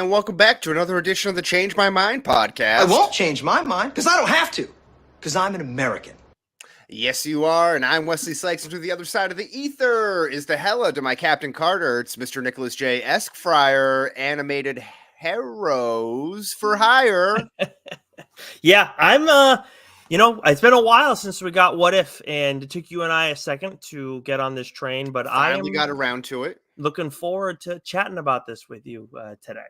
and welcome back to another edition of the Change My Mind podcast. I won't change my mind because I don't have to, because I'm an American. Yes, you are, and I'm Wesley Sykes, and to the other side of the ether is the hella to my Captain Carter. It's Mr. Nicholas J. Eskfryer, animated heroes for hire. Yeah, it's been a while since we got What If, and it took you and I a second to get on this train, but Finally got around to it. Looking forward to chatting about this with you today.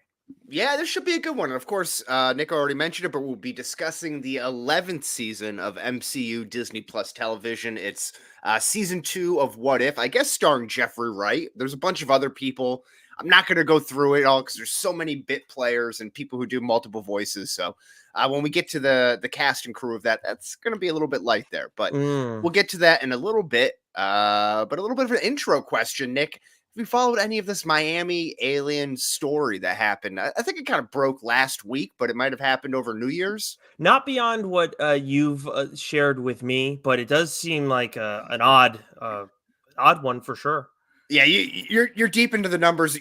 Yeah, this should be a good one. And of course, Nick already mentioned it, but we'll be discussing the 11th season of MCU Disney Plus television. It's season 2 of What If, I guess starring Jeffrey Wright. There's a bunch of other people. I'm not going to go through it all because there's so many bit players and people who do multiple voices. So when we get to the cast and crew of that, that's going to be a little bit light there. But we'll get to that in a little bit. But a little bit of an intro question, Nick. Have you followed any of this Miami alien story that happened? I think it kind of broke last week, but it might have happened over New Year's. Not beyond what you've shared with me, but it does seem like an odd one for sure. Yeah, you're deep into the numbers,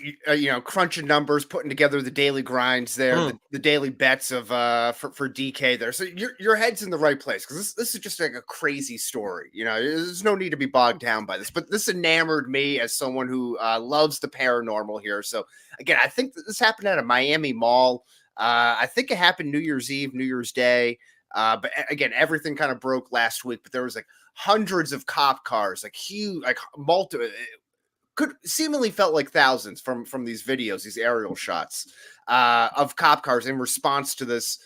crunching numbers, putting together the daily grinds there, the daily bets of for DK there. So your head's in the right place because this is just like a crazy story. There's no need to be bogged down by this, but this enamored me as someone who loves the paranormal here. So again, I think that this happened at a Miami mall. I think it happened New Year's Eve, New Year's Day. But again, everything kind of broke last week. But there was like hundreds of cop cars, like huge, like could seemingly felt like thousands from these videos, these aerial shots of cop cars in response to this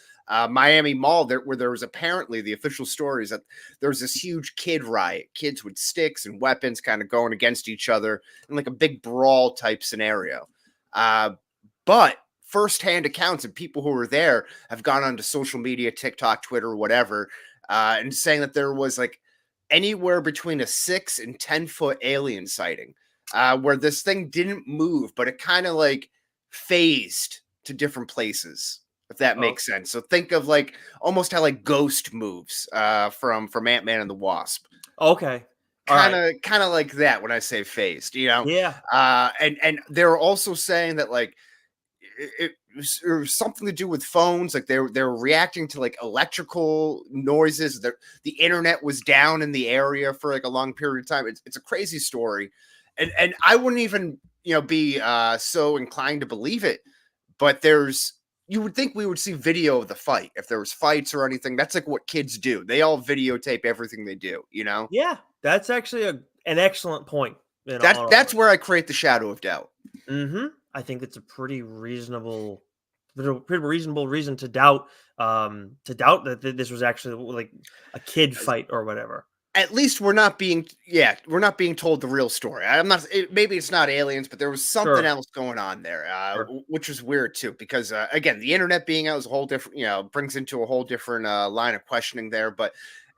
Miami mall where there was apparently, the official story is that there was this huge kid riot, kids with sticks and weapons kind of going against each other in like a big brawl type scenario. But firsthand accounts and people who were there have gone onto social media, TikTok, Twitter, whatever, and saying that there was like anywhere between a 6 and 10-foot alien sighting. Where this thing didn't move, but it kind of like phased to different places, if that makes sense. So think of like almost how like Ghost moves from Ant-Man and the Wasp. Okay. Kind of like that when I say phased, Yeah. And they're also saying that like it was something to do with phones, like they're reacting to like electrical noises. The internet was down in the area for like a long period of time. It's a crazy story. And I wouldn't even, be so inclined to believe it. But you would think we would see video of the fight. If there was fights or anything, that's like what kids do. They all videotape everything they do, Yeah, that's actually an excellent point. That's where I create the shadow of doubt. Mm-hmm. I think it's a pretty reasonable reason to doubt that this was actually like a kid fight or whatever. At least we're not being told the real story. Maybe it's not aliens, but there was something else going on there, which was weird too, because again, the internet being out is a whole different, brings into a whole different line of questioning there.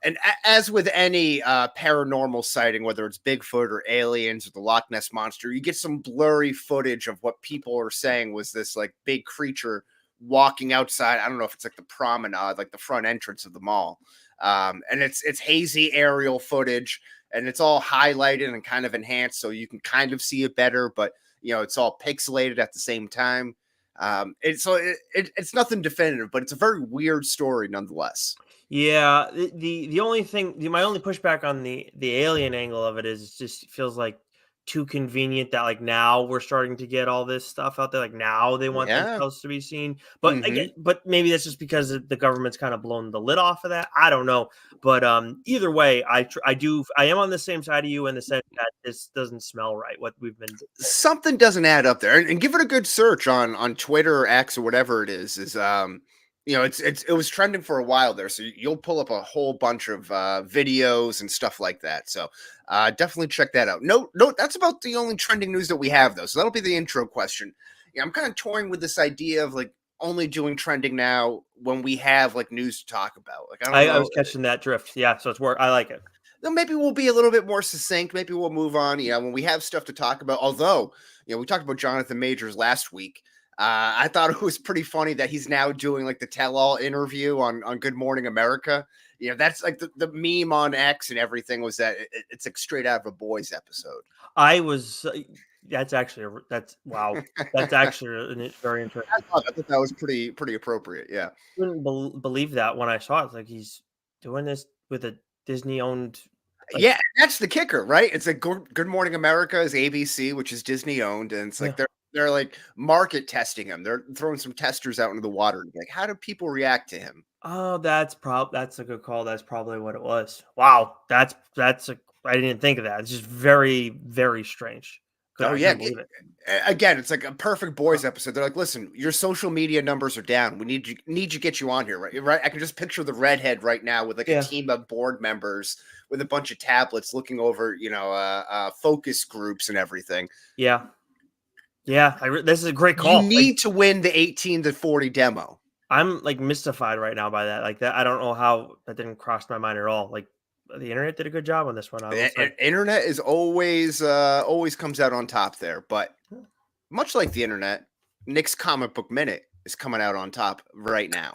And as with any paranormal sighting, whether it's Bigfoot or aliens or the Loch Ness Monster, you get some blurry footage of what people are saying was this like big creature walking outside. I don't know if it's like the promenade, like the front entrance of the mall. And it's hazy aerial footage, and it's all highlighted and kind of enhanced, so you can kind of see it better, but it's all pixelated at the same time. It's nothing definitive, but it's a very weird story nonetheless. Yeah, the only thing, my only pushback on the alien angle of it is it just feels like too convenient that like now we're starting to get all this stuff out there. Like now they want themselves to be seen, but again, but maybe that's just because the government's kind of blown the lid off of that. I don't know, but either way, I am on the same side of you in the sense that this doesn't smell right. What we've been something doesn't add up there, and give it a good search on Twitter or X or whatever it is. It was trending for a while there, so you'll pull up a whole bunch of videos and stuff like that. So definitely check that out. No, that's about the only trending news that we have, though. So that'll be the intro question. Yeah, I'm kind of toying with this idea of like only doing trending now when we have like news to talk about. Like I was catching that drift. Yeah, so it's work. I like it. Then maybe we'll be a little bit more succinct. Maybe we'll move on. When we have stuff to talk about. Although, we talked about Jonathan Majors last week. I thought it was pretty funny that he's now doing like the tell-all interview on Good Morning America. That's like the meme on X and everything was that it's like straight out of a Boys episode. I was That's actually that's wow. That's actually very interesting. I thought that was pretty appropriate. Yeah. Couldn't believe that when I saw it. It's like he's doing this with a Disney-owned, like, Yeah, that's the kicker, right? It's like Good Morning America is ABC, which is Disney owned, and it's like yeah. they're like market testing him. They're throwing some testers out into the water. Like, how do people react to him? Oh, that's a good call. That's probably what it was. Wow, that's a I didn't think of that. It's just very, very strange. Oh I yeah, couldn't believe it. again, it's like a perfect Huh. boys episode. They're like, listen, your social media numbers are down. We need you get you on here, right? Right. I can just picture the redhead right now with like a Yeah, team of board members with a bunch of tablets looking over, focus groups and everything. yeah, yeah. This is a great You call. Like, need to win the 18 to 40 demo. I'm like mystified right now by that. Like that, I don't know how that didn't cross my mind at all. Like the internet did a good job on this one. I will say. Internet is always comes out on top there, but Hmm. much like the internet, Nick's comic book minute is coming out on top right now.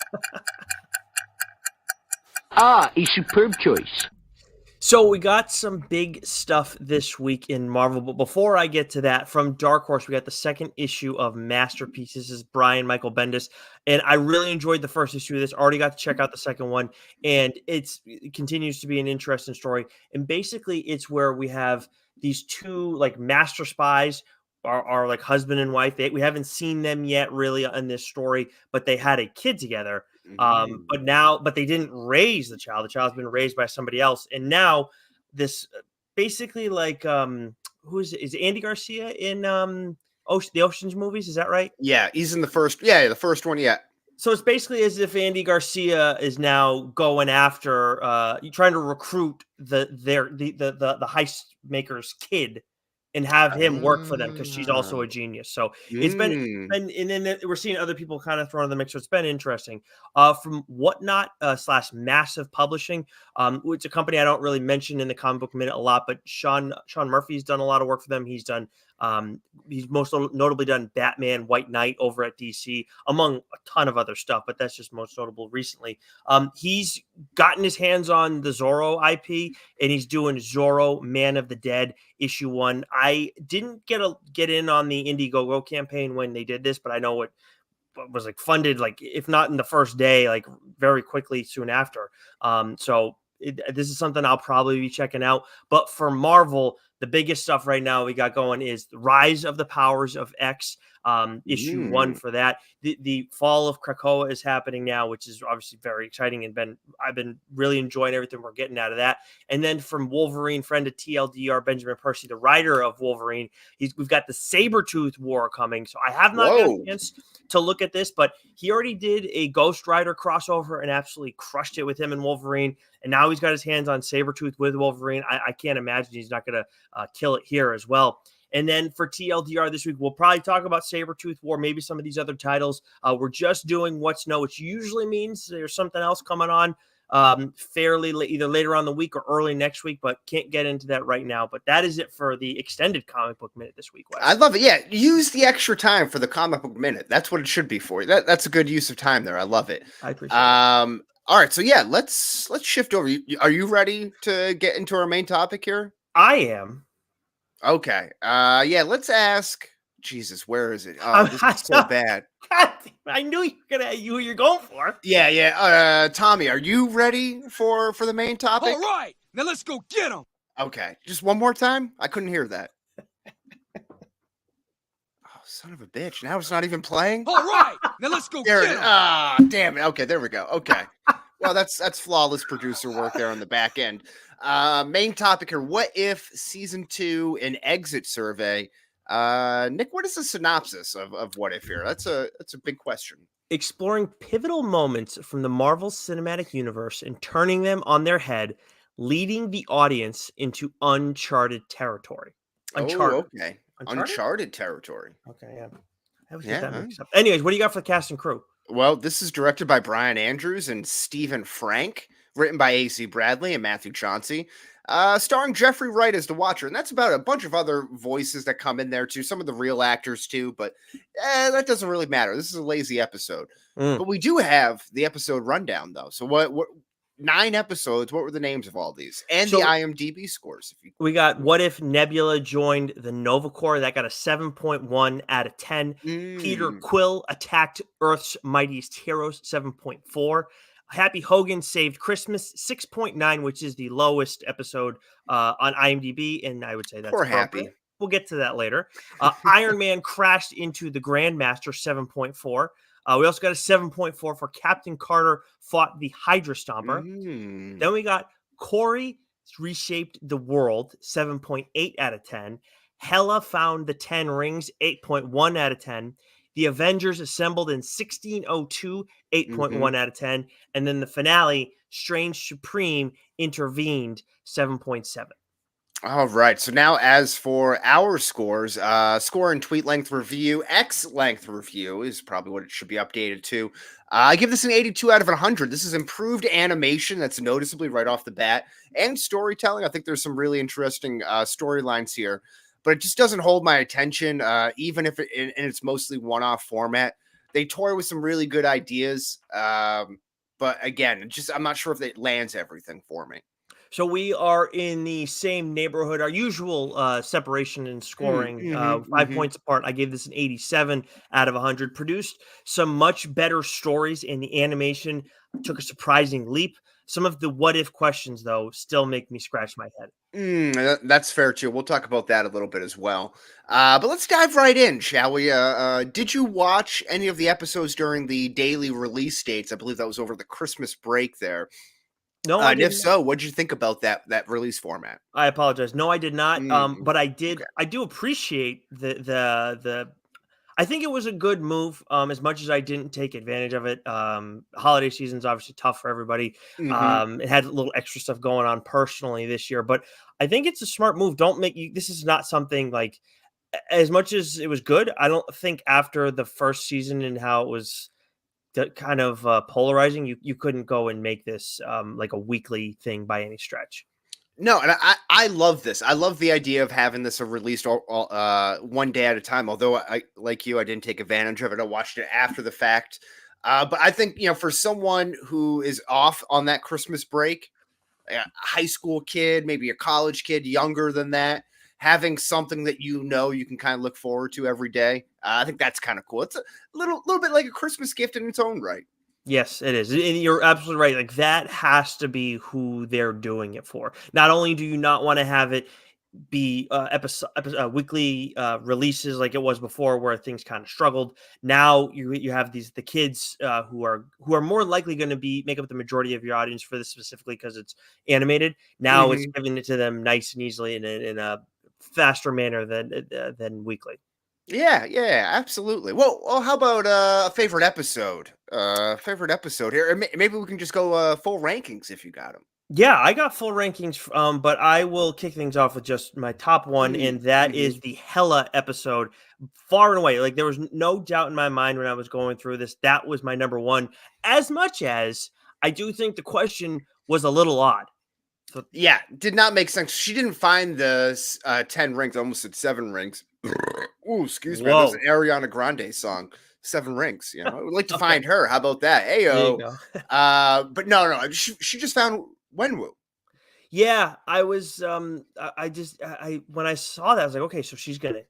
Ah, a superb choice. So we got some big stuff this week in Marvel, but before I get to that, from Dark Horse, we got the second issue of Masterpiece. This is Brian Michael Bendis, and I really enjoyed the first issue of this. Already got to check out the second one, and it continues to be an interesting story. And basically, it's where we have these two like master spies are like husband and wife. We haven't seen them yet really in this story, but they had a kid together. Mhm. But they didn't raise the child. The child's been raised by somebody else, and now this basically like who is Andy Garcia in the Ocean's movies? Is that right? Yeah, he's in the first. Yeah, the first one. Yeah. So it's basically as if Andy Garcia is now going after trying to recruit the heist maker's kid and have him work for them because she's also a Ah. genius. So it's been Mm. and then we're seeing other people kind of thrown in the mix. So it's been interesting. From Whatnot slash Massive Publishing, which is a company I don't really mention in the comic book minute a lot, but Sean Murphy's done a lot of work for them. He's most notably done Batman, White Knight over at DC, among a ton of other stuff, but that's just most notable recently. He's gotten his hands on the Zorro IP, and he's doing Zorro Man of the Dead issue 1. I didn't get in on the Indiegogo campaign when they did this, but I know it was like funded, like if not in the first day, like very quickly soon after. This is something I'll probably be checking out. But for Marvel, the biggest stuff right now we got going is the Rise of the Powers of X, issue 1 Mm. for that. The Fall of Krakoa is happening now, which is obviously very exciting, and I've been really enjoying everything we're getting out of that. And then from Wolverine, friend of TLDR, Benjamin Percy, the writer of Wolverine, we've got the Sabretooth War coming. So I have not got a Whoa. chance to look at this, but he already did a Ghost Rider crossover and absolutely crushed it with him and Wolverine. And now he's got his hands on Sabretooth with Wolverine. I can't imagine he's not going to kill it here as well. And then for TLDR this week, we'll probably talk about Sabretooth War, maybe some of these other titles. We're just doing what's new, which usually means there's something else coming on either later on the week or early next week, but can't get into that right now. But that is it for the extended comic book minute this week, Wes. I love it. Yeah, use the extra time for the comic book minute. That's what it should be for you. That's a good use of time there. I love it. I appreciate it. All right, so yeah, let's shift over. Are you ready to get into our main topic here? I am. Okay. Yeah, let's ask. Jesus, where is it? Oh, this I is so bad. I knew you were going for. Yeah. Tommy, are you ready for the main topic? All right, now let's go get him. Okay, just one more time. I couldn't hear that. Oh, son of a bitch! Now it's not even playing. All right, now let's go There it get is. him. Ah, damn it. Okay, there we go. Okay. Well, that's flawless producer work there on the back end. Main topic here: what if season 2 an exit survey? Nick, what is the synopsis of what if here? That's a big question. Exploring pivotal moments from the Marvel Cinematic Universe and turning them on their head, leading the audience into uncharted territory. Uncharted. Oh, okay. Uncharted? Uncharted territory. Okay, yeah. I always Yeah, get that huh? mixed up. Anyways, what do you got for the cast and crew? Well, this is directed by Brian Andrews and Stephen Frank, written by A.C. Bradley and Matthew Chauncey, starring Jeffrey Wright as the Watcher. And that's about a bunch of other voices that come in there too, some of the real actors too, but that doesn't really matter. This is a lazy episode. Mm. But we do have the episode rundown though. So what 9 episodes. What were the names of all these? And the So IMDb scores. If you we got What If Nebula joined the Nova Corps. That got a 7.1 out of 10. Peter Mm, Quill attacked Earth's mightiest heroes, 7.4. Happy Hogan saved Christmas, 6.9, which is the lowest episode on IMDb, and I would say that's poor appropriate. Happy. We'll get to that later. Iron Man crashed into the Grandmaster, 7.4. We also got a 7.4 for Captain Carter fought the Hydra Stomper. Mm. Then we got Corey reshaped the world, 7.8 out of 10. Hela found the 10 rings, 8.1 out of 10. The Avengers assembled in 1602, 8.1 out of 10. And then the finale, Strange Supreme intervened, 7.7. All right. So now, as for our scores, score and tweet length review, X length review is probably what it should be updated to. I give this an 82 out of 100. This is improved animation that's noticeably right off the bat, and storytelling. I think there's some really interesting storylines here, but it just doesn't hold my attention, even if in its mostly one-off format. They toy with some really good ideas, but again, I'm not sure if it lands everything for me. So we are in the same neighborhood. Our usual separation in scoring, 5 points apart. I gave this an 87 out of 100. Produced some much better stories, and the animation took a surprising leap. Some of the what if questions, though, still make me scratch my head. That's fair too. We'll talk about that a little bit as well. But let's dive right in, shall we? Did you watch any of the episodes during the daily release dates? I believe that was over the Christmas break there. No, I And if didn't. so, what did you think about that release format? I apologize. No, I did not. But I did. Okay. I do appreciate the. I think it was a good move. As much as I didn't take advantage of it. Holiday season's obviously tough for everybody. Mm-hmm. It had a little extra stuff going on personally this year, but I think it's a smart move. Don't make you. This is not something like as much as it was good. I don't think after the first season and how it was kind of polarizing, you couldn't go and make this like a weekly thing by any stretch. No, and I love this. I love the idea of having this released one day at a time. Although I like you, I didn't take advantage of it. I watched it after the fact. But I think for someone who is off on that Christmas break, a high school kid, maybe a college kid, younger than that, having something that you can kind of look forward to every day. I think that's kind of cool. It's a little bit like a Christmas gift in its own right. Yes, it is. And you're absolutely right. Like that has to be who they're doing it for. Not only do you not want to have it be weekly releases like it was before, where things kind of struggled. Now you have the kids who are more likely going to be make up the majority of your audience for this specifically because it's animated. Now it's giving it to them nice and easily in a faster manner than weekly. Yeah, absolutely. Well, how about a favorite episode? Favorite episode here. Maybe we can just go full rankings if you got them. Yeah, I got full rankings, but I will kick things off with just my top one, and that Mm-hmm. is the Hella episode, far and away. Like there was no doubt in my mind when I was going through this, that was my number one. As much as I do think the question was a little odd. So, Yeah, did not make sense. She didn't find the 10 rings, almost at 7 rings. Ooh, excuse me. There's whoa, an Ariana Grande song, 7 rings. I would like to okay, find her. How about that? there you Ayo. go. But no, she just found Wenwu. Yeah, I was. I when I saw that, I was like, okay, so she's gonna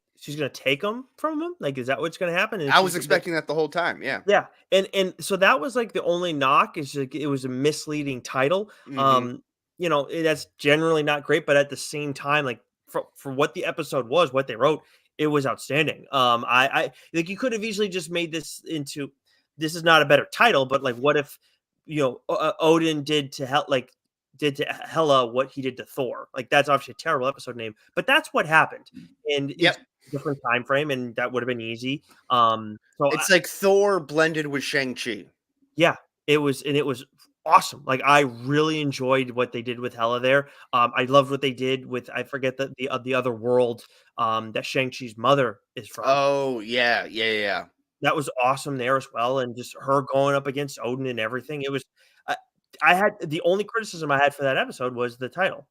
take him from him. Like, is that what's gonna happen? And I was she's expecting that the whole time. Yeah. yeah, and so that was like the only knock is like it was a misleading title. Hmm. That's generally not great, but at the same time, like for what the episode was, what they wrote, it was outstanding. I like you could have easily just made this into this is not a better title, but like what if Odin did to Hela what he did to Thor? Like that's obviously a terrible episode name, but that's what happened, and Yep. it's a different time frame, and that would have been easy. So It's like Thor blended with Shang-Chi. yeah, it was awesome. Like I really enjoyed what they did with Hela there. I loved what they did with I forget the other world that Shang-Chi's mother is from. Oh, yeah. That was awesome there as well, and just her going up against Odin and everything. It was I had the only criticism I had for that episode was the title.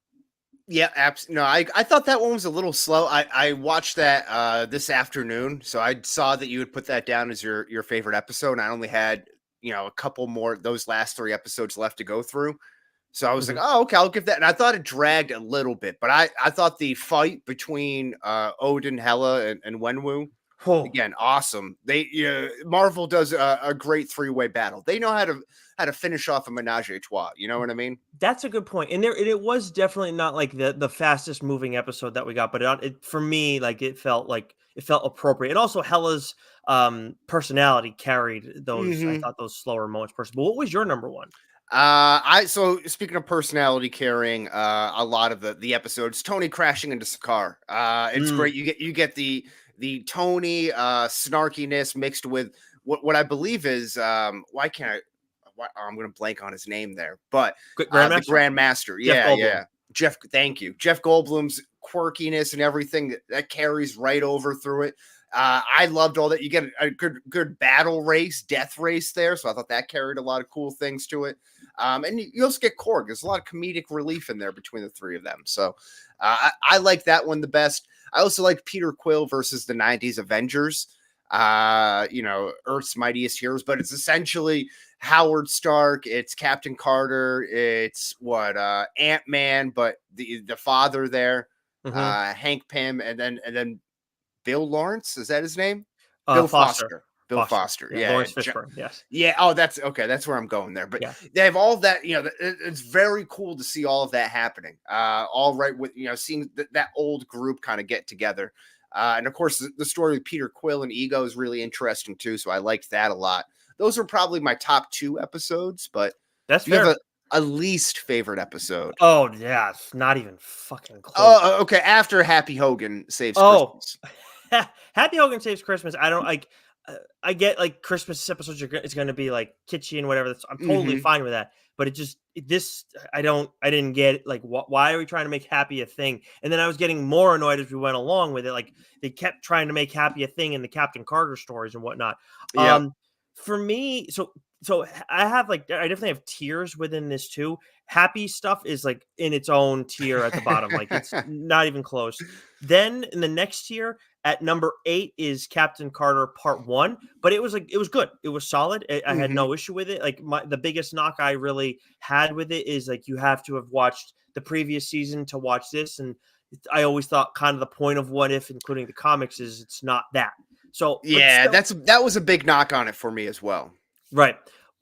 Yeah, no, I thought that one was a little slow. I watched that this afternoon, so I saw that you would put that down as your favorite episode. And I only had a couple more those last 3 episodes left to go through. So I was like, oh, okay, I'll give that. And I thought it dragged a little bit, but I thought the fight between Odin, Hela, and Wenwu, again, awesome. Marvel does a great 3-way battle. They know how to finish off a menage a trois. You know what I mean? That's a good point. And it was definitely not like the fastest moving episode that we got, but it for me, like it felt appropriate. And also Hella's personality carried those, I thought, those slower moments. But what was your number one? So speaking of personality carrying a lot of the episodes, Tony crashing into Sakaar. It's great. You get the Tony snarkiness mixed with what I believe is why can't I I'm gonna blank on his name there, but the Grandmaster. Yeah. Thank you. Jeff Goldblum's quirkiness and everything that carries right over through it. I loved all that. You get a good battle race, death race there. So I thought that carried a lot of cool things to it. And you also get Korg. There's a lot of comedic relief in there between the three of them. So I like that one the best. I also like Peter Quill versus the 90s Avengers. Earth's Mightiest Heroes, but it's essentially Howard Stark, it's Captain Carter, it's Ant-Man, but the father there, Hank Pym, and then Bill Lawrence, is that his name? Bill Foster. Bill Foster. Yeah. Lawrence Fishburne. Yes. Yeah. Oh, that's okay. That's where I'm going there. But they have all that, it's very cool to see all of that happening. All right. With, seeing that old group kind of get together. And of course, the story with Peter Quill and Ego is really interesting too. So I liked that a lot. Those are probably my top 2 episodes, but that's fair. You have a least favorite episode. Oh, yeah. It's not even fucking close. Oh, okay. After Happy Hogan Saves Christmas. Happy Hogan Saves Christmas. I don't like. I get like Christmas episodes. It's going to be like kitschy and whatever. I'm totally fine with that. But I didn't get it. Like, why are we trying to make Happy a thing? And then I was getting more annoyed as we went along with it. Like they kept trying to make Happy a thing in the Captain Carter stories and whatnot. Yeah. For me, so I definitely have tiers within this too. Happy stuff is like in its own tier at the bottom. Like it's not even close. Then in the next tier at number 8 is Captain Carter Part 1, but it was good. It was solid. I had no issue with it. Like the biggest knock I really had with it is like you have to have watched the previous season to watch this. And I always thought kind of the point of What If, including the comics, is it's not that. So yeah, that was a big knock on it for me as well. Right.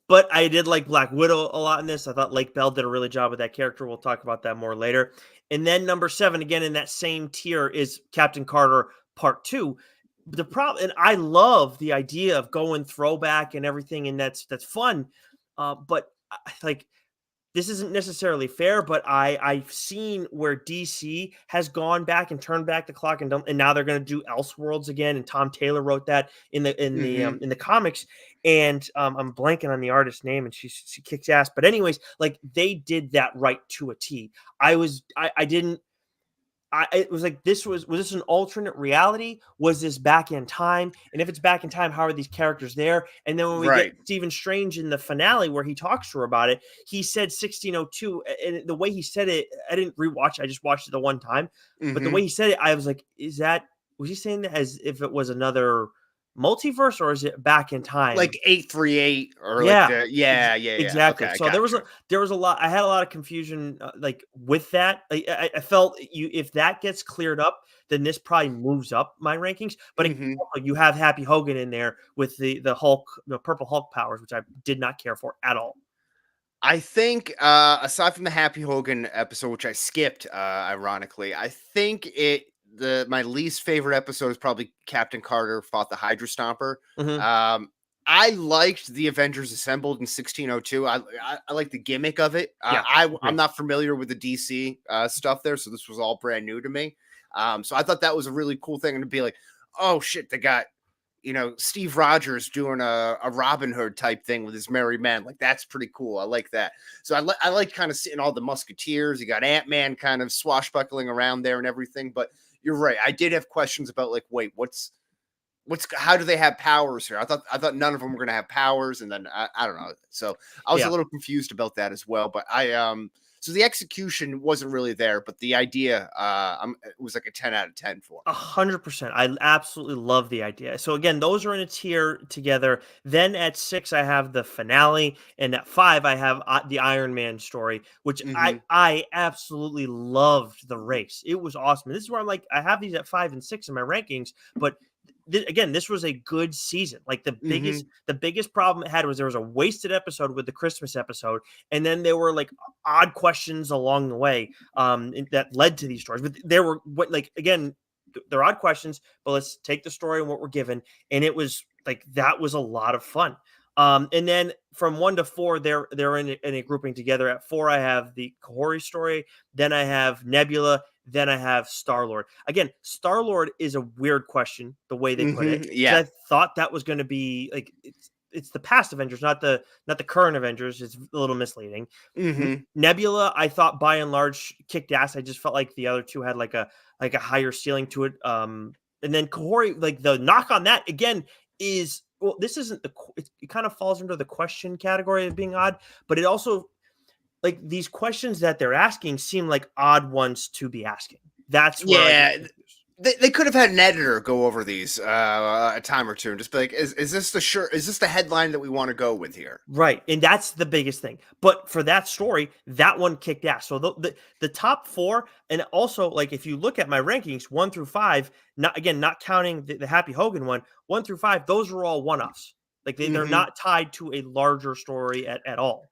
But I did like Black Widow a lot in this. I thought Lake Bell did a really job with that character. We'll talk about that more later. And then number 7, again, in that same tier is Captain Carter Part 2. The problem, and I love the idea of going throwback and everything, and that's fun. But like, this isn't necessarily fair, but I've seen where DC has gone back and turned back the clock and now they're going to do Elseworlds again. And Tom Taylor wrote that in the comics. And I'm blanking on the artist's name, and she kicks ass. But anyways, like they did that right to a T. It was like, was this an alternate reality? Was this back in time? And if it's back in time, how are these characters there? And then when we get Stephen Strange in the finale where he talks to her about it, he said 1602. And the way he said it, I didn't rewatch. I just watched it the one time. But the way he said it, I was like, was he saying that as if it was another multiverse, or is it back in time, like 838 or exactly. Okay, so there was a lot. I had a lot of confusion like with that. I felt if that gets cleared up, then this probably moves up my rankings. But you have Happy Hogan in there with the Hulk, the Purple Hulk powers, which I did not care for at all. I think aside from the Happy Hogan episode, which I skipped, ironically, I think my least favorite episode is probably Captain Carter fought the Hydra Stomper. I liked the Avengers Assembled in 1602. I like the gimmick of it. I'm not familiar with the DC stuff there, so this was all brand new to me. So I thought that was a really cool thing, and to be like, oh shit, they got Steve Rogers doing a Robin Hood type thing with his merry men. Like that's pretty cool. I like that. So I like kind of seeing all the Musketeers. You got Ant-Man kind of swashbuckling around there and everything, but you're right. I did have questions about like, wait, what's how do they have powers here? I thought none of them were going to have powers, and then I don't know. So I was a Yeah. little confused about that as well. But so the execution wasn't really there, but the idea it was like a 10 out of 10 for me. 100%. I absolutely love the idea. So again, those are in a tier together. Then at 6, I have the finale, and at 5, I have the Iron Man story, which Mhm. I absolutely loved the race. It was awesome. This is where I'm like, I have these at 5 and 6 in my rankings, but again, this was a good season. Like Mhm. the biggest problem it had was there was a wasted episode with the Christmas episode, and then there were like odd questions along the way that led to these stories. But there were what like again they're odd questions, but let's take the story and what we're given. And it was like that was a lot of fun. And then from 1 to 4, they're in a grouping together. At 4, I have the Kahori story. Then I have Nebula. Then I have Star Lord. Again, Star Lord is a weird question the way they put it Mhm. because Yeah. I thought that was going to be like it's the past Avengers, not the current Avengers. It's a little misleading. Mhm. Nebula, I thought by and large kicked ass. I just felt like the other two had like a higher ceiling to it. And then Kahori, like the knock on that again is well, this isn't it kind of falls under the question category of being odd, but it also like these questions that they're asking seem like odd ones to be asking. That's where I get Yeah. confused. They could have had an editor go over these a time or two and just be like, is this the headline that we want to go with here? Right, and that's the biggest thing. But for that story, that one kicked ass. So the top 4, and also like if you look at my rankings 1 through 5, not counting the Happy Hogan one, 1 through 5, those are all one-offs. Like they're Mhm. not tied to a larger story at all.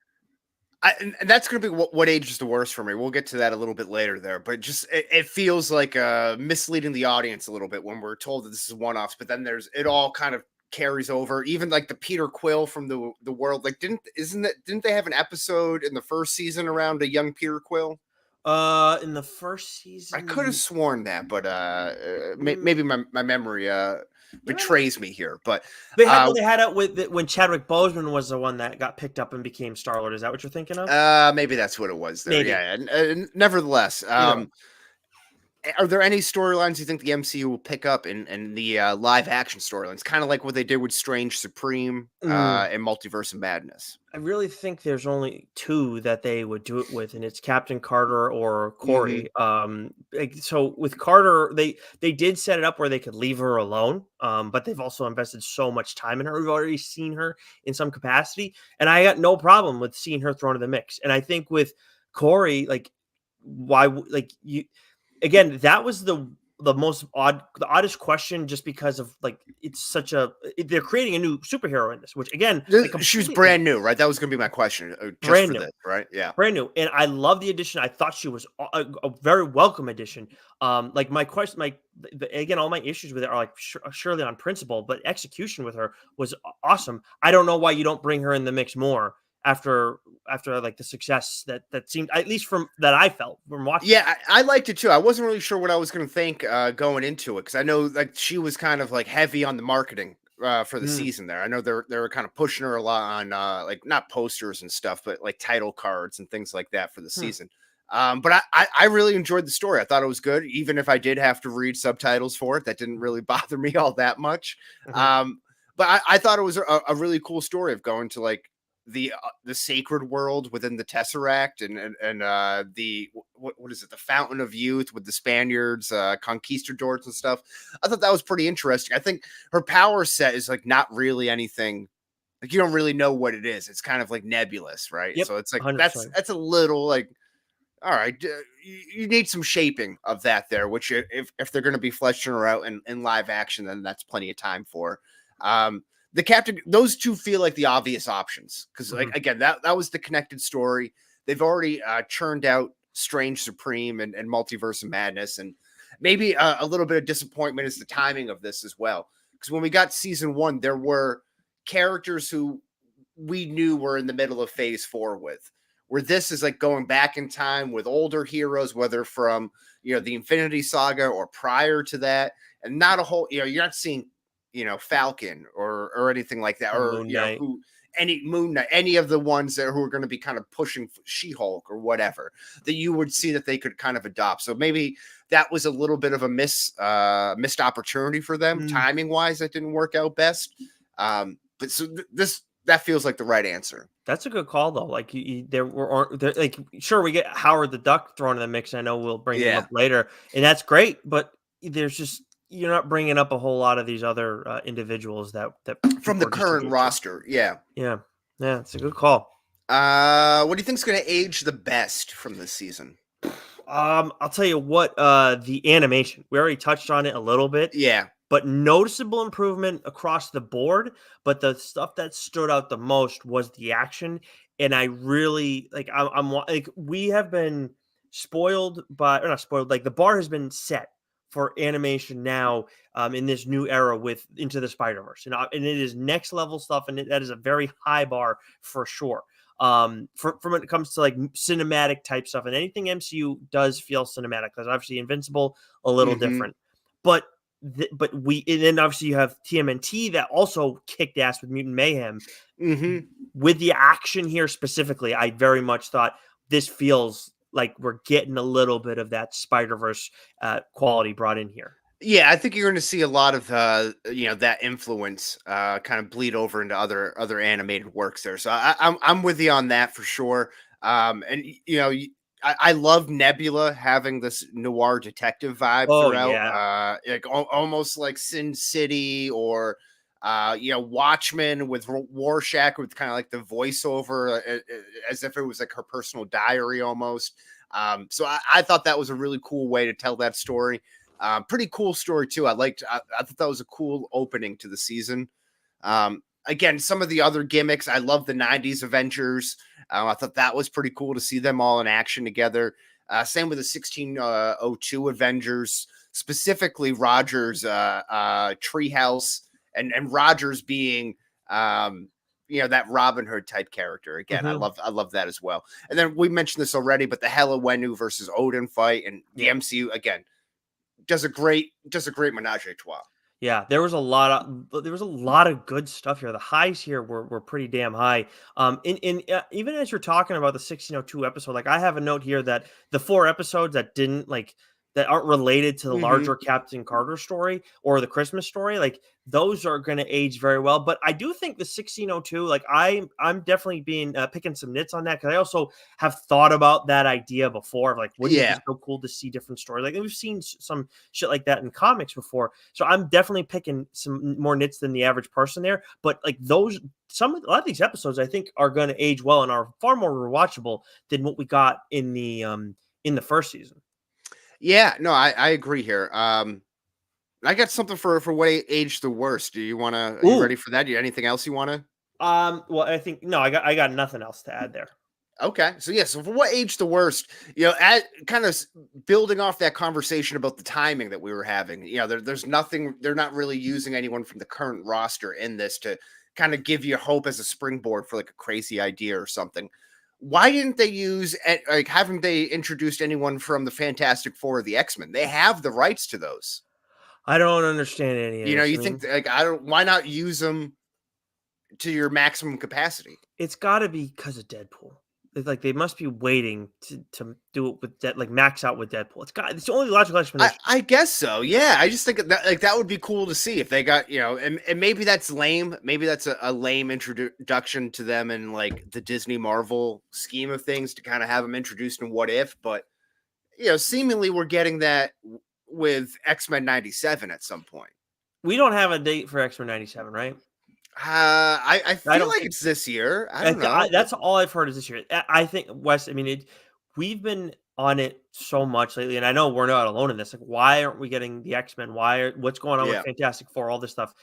And that's going to be what ages the worst for me. We'll get to that a little bit later there, but just it feels like misleading the audience a little bit when we're told that this is one-offs, but then it all kind of carries over. Even like the Peter Quill from the world, like didn't they have an episode in the first season around a young Peter Quill? In the first I could have season, sworn that, but mm, maybe my memory no. betrays me here. But They had it with when Chadwick Boseman was the one that got picked up and became Star Lord. Is that what you're thinking of? maybe that's what it was there. Maybe. Yeah. And nevertheless, Either way. are there any storylines you think the MCU will pick up in the live action storylines? Kind of like what they did with Strange Supreme Mm. and Multiverse of Madness. I really think there's only 2 that they would do it with, and it's Captain Carter or Hmm. Corey. So with Carter, they did set it up where they could leave her alone, but they've also invested so much time in her. We've already seen her in some capacity, and I got no problem with seeing her thrown in the mix. And I think with Corey, like like you again, that was the oddest question just because of like it's such they're creating a new superhero in this, which again, I She was completely brand new, right? That was going to be my question, just brand for new. this, right? Yeah. Brand new, and I love the addition. I thought she was a very welcome addition. Like my question, again, all my issues with it are like surely on principle, but execution with her was awesome. I don't know why you don't bring her in the mix more after like the success that seemed at least from that I felt from watching. Yeah, I liked it too. I wasn't really sure what I was going to think going into it because I know like she was kind of like heavy on the marketing for the Mm, season there. I know they were kind of pushing her a lot on like not posters and stuff, but like title cards and things like that for the hmm, season. But I really enjoyed the story. I thought it was good, even if I did have to read subtitles for it. That didn't really bother me all that much. mhm. Um, but I thought it was a really cool story of going to like the sacred world within the Tesseract and the what is it, the Fountain of Youth with the Spaniards, conquistadors and stuff. I thought that was pretty interesting. I think her power set is like not really anything, like you don't really know what it is. It's kind of like nebulous, right? Yep, So it's like 100%. that's a little like, all right, you need some shaping of that there, which if they're going to be fleshing her out in live action, then that's plenty of time for. Um, the captain, those two feel like the obvious options because, like, Mhm. again, that was the connected story. They've already churned out Strange Supreme and Multiverse of Madness, and maybe a little bit of disappointment is the timing of this as well. Because when we got season 1, there were characters who we knew were in the middle of phase 4 with, where this is like going back in time with older heroes, whether from the Infinity Saga or prior to that, and not a whole, you're not seeing Falcon or anything like that, Or or Moon Knight. who any Moon Knight, any of the ones that who are going to be kind of pushing She-Hulk or whatever, that you would see that they could kind of adopt. So maybe that was a little bit of a missed opportunity for them, timing wise. That didn't work out best. But so that feels like the right answer. That's a good call, though. Like like, sure, we get Howard the Duck thrown in the mix. I know we'll bring him up later, and that's great. But there's just, you're not bringing up a whole lot of these other individuals that from the current roster. Yeah, it's a good call. What do you think is going to age the best from this season? I'll tell you what. The animation, we already touched on it a little bit. Yeah. But noticeable improvement across the board. But the stuff that stood out the most was the action. And I really I'm like, we have been spoiled by, or not spoiled, like the bar has been set for animation now in this new era with Into the Spider-Verse. And it is next level stuff. And that is a very high bar for sure. From when it comes to like cinematic type stuff, and anything MCU does feel cinematic, because obviously Invincible a little different. But and then obviously you have TMNT that also kicked ass with Mutant Mayhem. With the action here specifically, I very much thought this feels like we're getting a little bit of that Spider-Verse quality brought in here. Yeah, I think you're going to see a lot of that influence kind of bleed over into other animated works there. So I'm with you on that for sure. And I love Nebula having this noir detective vibe throughout. Yeah. Like almost like Sin City or Watchmen with Rorschach with kind of like the voiceover as if it was like her personal diary almost. So I thought that was a really cool way to tell that story. Pretty cool story too. I thought that was a cool opening to the season. Again, some of the other gimmicks, I love the 90s Avengers. I thought that was pretty cool to see them all in action together. Same with the 1602 Avengers, specifically Rogers' treehouse and Rogers being that Robin Hood type character. Again, I love that as well. And then we mentioned this already, but the Hela Wenu versus Odin fight and the MCU again does a great menage a trois. Yeah, there was a lot of good stuff here. The highs here were pretty damn high. Even as you're talking about the 1602 episode, like I have a note here that the 4 episodes that aren't related to the larger Captain Carter story or the Christmas story, like those are going to age very well. But I do think the 1602, like I'm definitely picking some nits on that, because I also have thought about that idea before of like, wouldn't it be so cool to see different stories? Like we've seen some shit like that in comics before. So I'm definitely picking some more nits than the average person there. But like a lot of these episodes I think are going to age well and are far more rewatchable than what we got in the first season. Yeah, no, I agree here. I got something for what aged the worst. Do you want to? Are you ready for that? Do you anything else you want to? Well, I think no, I got nothing else to add there. Okay, so for what aged the worst, kind of building off that conversation about the timing that we were having. There's nothing. They're not really using anyone from the current roster in this to kind of give you hope as a springboard for like a crazy idea or something. Why didn't they haven't they introduced anyone from the Fantastic Four or the X-Men? They have the rights to those. I don't understand any of this. Think why not use them to your maximum capacity? It's got to be because of Deadpool. It's like they must be waiting to do it with max out with Deadpool. It's the only logical explanation. I guess so. Yeah, I just think that would be cool to see if they got and maybe that's lame. Maybe that's a lame introduction to them in like the Disney Marvel scheme of things to kind of have them introduced in What If. But seemingly we're getting that with X-Men 97 at some point. We don't have a date for X-Men 97, right? I feel like it's this year. I don't know. That's all I've heard is this year. I think Wes. I mean, we've been on it so much lately, and I know we're not alone in this. Like, why aren't we getting the X-Men? What's going on with Fantastic Four? All this stuff.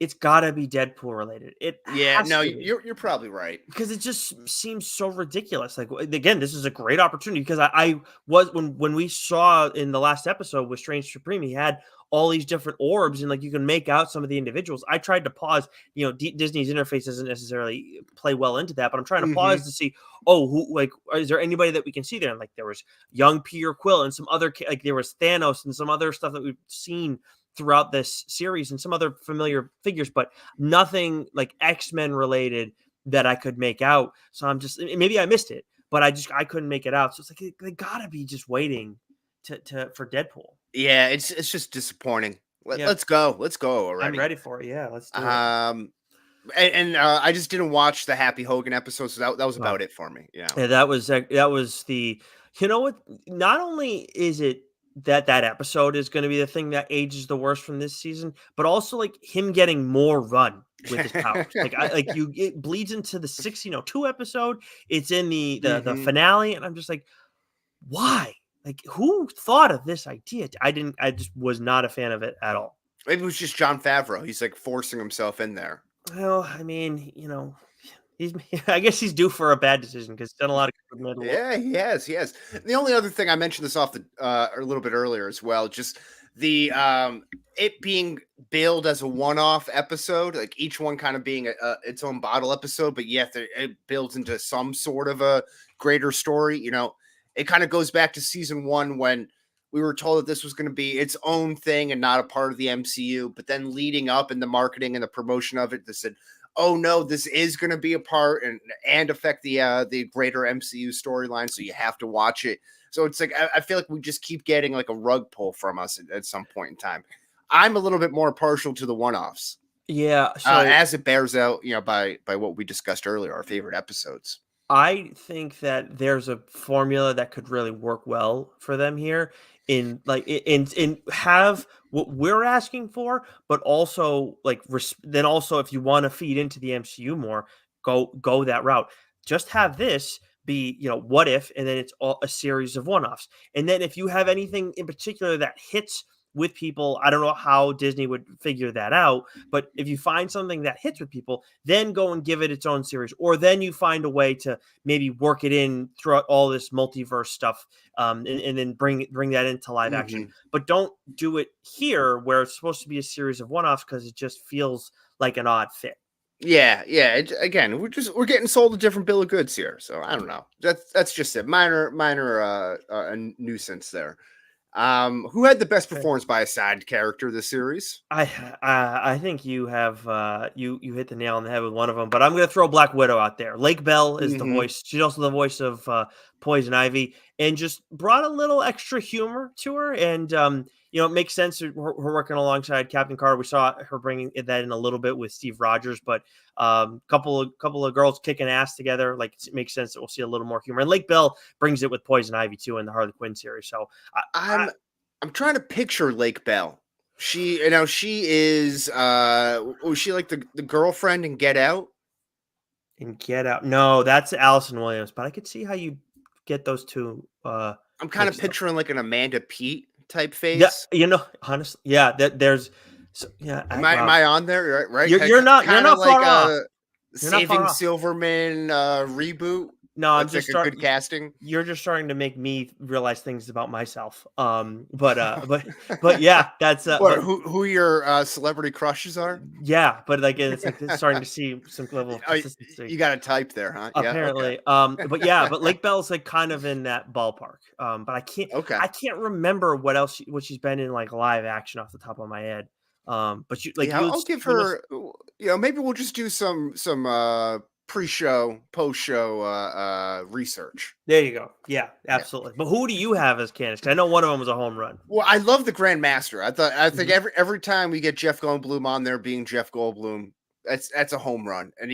It's got to be Deadpool related. You're probably right, because it just seems so ridiculous. Like again, this is a great opportunity because I was when we saw in the last episode with Strange Supreme, he had all these different orbs and like you can make out some of the individuals. I tried to pause. Disney's interface doesn't necessarily play well into that, but I'm trying to pause to see. Is there anybody that we can see there? And like there was young Peter Quill and some other there was Thanos and some other stuff that we've seen throughout this series and some other familiar figures, but nothing like X-Men related that I could make out. So I'm just, maybe I missed it, but I couldn't make it out. So it's like they gotta be just waiting for Deadpool. Yeah, it's just disappointing. Yeah, Let's go. Let's go I'm already. ready for it. Yeah, let's do it. I just didn't watch the Happy Hogan episode, so that was Oh. about it for me. Yeah. Yeah, that was the, you know what? Not only is it that episode is going to be the thing that ages the worst from this season, but also like him getting more run with his powers. It bleeds into the 1602 episode. It's in the finale, and I'm just like, why? Like, who thought of this idea? I just was not a fan of it at all. Maybe it was just Jon Favreau. He's like forcing himself in there. Well, I mean, I guess he's due for a bad decision because he's done a lot of good middle. Yeah, he has. The only other thing I mentioned this off a little bit earlier as well, just the it being billed as a one-off episode, like each one kind of being its own bottle episode, but yet it builds into some sort of a greater story. It kind of goes back to season 1 when we were told that this was going to be its own thing and not a part of the MCU, but then leading up in the marketing and the promotion of it, they said, oh no, this is going to be a part and affect the greater MCU storyline, so you have to watch it. So it's like I feel like we just keep getting like a rug pull from us at some point in time. I'm a little bit more partial to the one-offs. Yeah, so as it bears out, by what we discussed earlier, our favorite episodes. I think that there's a formula that could really work well for them here in have what we're asking for, but also then also if you want to feed into the MCU more, go that route. Just have this be, what if, and then it's all a series of one-offs. And then if you have anything in particular that hits with people, I don't know how Disney would figure that out, but if you find something that hits with people, then go and give it its own series, or then you find a way to maybe work it in throughout all this multiverse stuff, and then bring that into live action. But don't do it here where it's supposed to be a series of one-offs because it just feels like an odd fit. Yeah. Again, we're getting sold a different bill of goods here, so I don't know. That's just it. Minor nuisance there. Who had the best performance by a side character this series? I think you have you hit the nail on the head with one of them, but I'm going to throw Black Widow out there. Lake Bell is the voice. She's also the voice of Poison Ivy, and just brought a little extra humor to her. And it makes sense. Her working alongside Captain Carter. We saw her bringing that in a little bit with Steve Rogers, but couple of girls kicking ass together. Like, it makes sense that we'll see a little more humor. And Lake Bell brings it with Poison Ivy too in the Harley Quinn series. So I'm trying to picture Lake Bell. She is was she like the girlfriend in Get Out? In Get Out, no, that's Allison Williams. But I could see how you get those two. I'm kind of picturing like an Amanda Peet type face. Yeah, honestly, yeah. Am I on there? Right? You're not far off. Saving Silverman reboot. No, I'm just like good casting. You're just starting to make me realize things about myself. But yeah, that's who your celebrity crushes are. Yeah, but it's starting to see some level of consistency. You got to type there, huh? Apparently. Yeah, okay. But Lake Bell's like kind of in that ballpark. But I can't remember what she's been in like live action off the top of my head. But I'll give her. Maybe we'll just do some pre-show, post-show research. There you go. Yeah, absolutely. Yeah. But who do you have as candidates? Because I know one of them was a home run. Well, I love the Grandmaster. I think every time we get Jeff Goldblum on there being Jeff Goldblum, that's a home run. And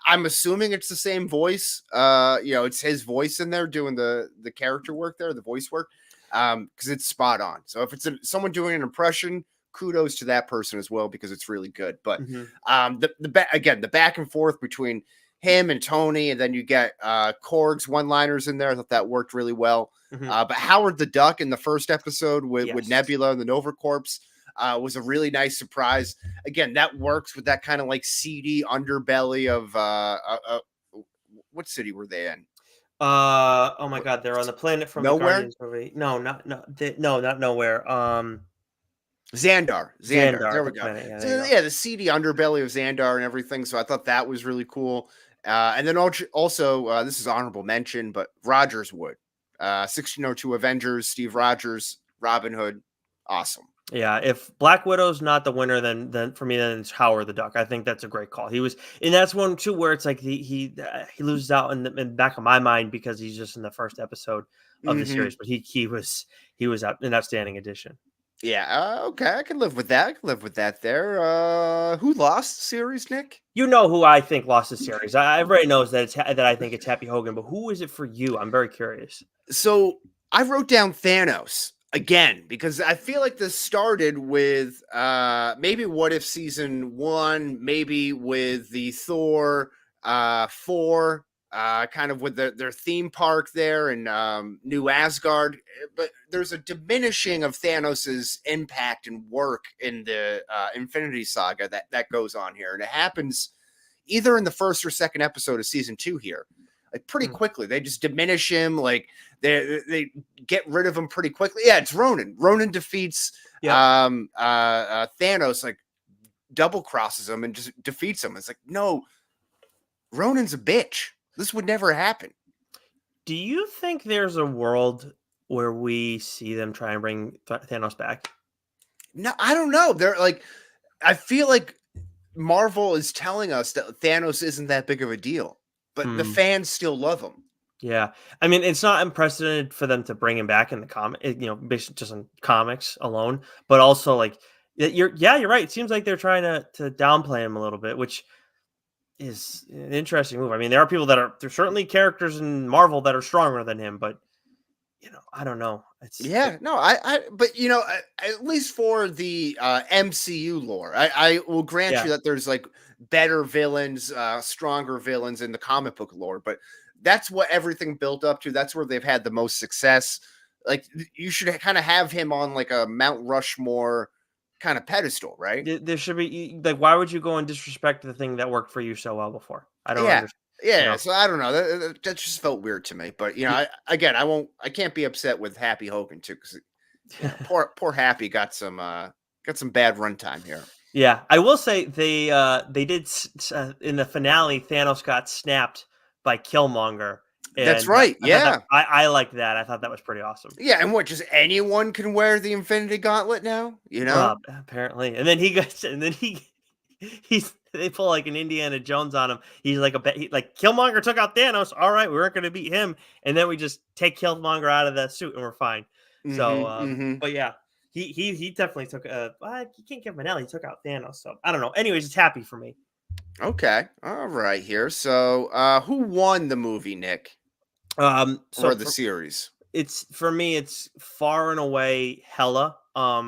I'm assuming it's the same voice. It's his voice in there doing the character work there, the voice work, because it's spot on. So if it's someone doing an impression, kudos to that person as well, because it's really good. But the back and forth between him and Tony, and then you get Korg's one-liners in there. I thought that worked really well. But Howard the Duck in the first episode with Nebula and the Nova Corps was a really nice surprise. Again, that works with that kind of like seedy underbelly of what city were they in? Oh my God, they're on the planet from Nowhere. The Guardians movie. No, not Nowhere. Xandar. There we go. Planet, the seedy underbelly of Xandar and everything. So I thought that was really cool. And then also this is honorable mention, but Rogers Wood, 1602 Avengers, Steve Rogers, Robin Hood, awesome. Yeah, if Black Widow's not the winner, then for me, then it's Howard the Duck. I think that's a great call. He was, and that's one too where it's like he loses out in the back of my mind because he's just in the first episode of the Mhm. series, but he was an outstanding addition. Yeah, okay, I can live with that. I can live with that there. Who lost the series, Nick? You know who I think lost the series. Everybody knows that that I think it's Happy Hogan, but who is it for you? I'm very curious. So I wrote down Thanos again because I feel like this started with maybe What If season 1, maybe with the Thor 4, kind of with their theme park there in New Asgard. But there's a diminishing of Thanos's impact and work in the Infinity Saga that goes on here, and it happens either in the first or second episode of season 2 here, like pretty Hmm. quickly. They just diminish him, like they get rid of him pretty quickly. Yeah, it's Ronan. Ronan defeats Yep. Thanos, like double crosses him and just defeats him. It's like, no, Ronan's a bitch. This would never happen. Do you think there's a world where we see them try and bring Thanos back? No, I don't know. They're like, I feel like Marvel is telling us that Thanos isn't that big of a deal, but the Hmm. fans still love him. Yeah, I mean, it's not unprecedented for them to bring him back in the based just on comics alone, but also like you're right. It seems like they're trying to downplay him a little bit, which is an interesting move. I mean, there are people there's certainly characters in Marvel that are stronger than him, but I don't know. Yeah, no, but at least for the MCU lore, I will grant Yeah. you that there's like better villains, stronger villains in the comic book lore, but that's what everything built up to. That's where they've had the most success. Like you should kind of have him on like a Mount Rushmore kind of pedestal, right? There should be like, why would you go and disrespect the thing that worked for you so well before? I don't Yeah. understand. You Yeah, know, so I don't know. That just felt weird to me. But Y- I can't be upset with Happy Hogan too, because poor Happy got some bad runtime here. Yeah, I will say they did in the finale. Thanos got snapped by Killmonger, That's and right. I thought Yeah. I liked that. I thought that was pretty awesome. Yeah, and what, just anyone can wear the Infinity Gauntlet now? You know? Apparently, and then they pull like an Indiana Jones on him. He's like like Killmonger took out Thanos. All right, we weren't going to beat him, and then we just take Killmonger out of the suit and we're fine. So, Mhm, mhm. but yeah, he definitely took. You can't give him an L. He took out Thanos. So I don't know. Anyways, it's happy for me. Okay. All right here. So, who won the movie, Nick, So or the series? it's for me, it's far and away Hella.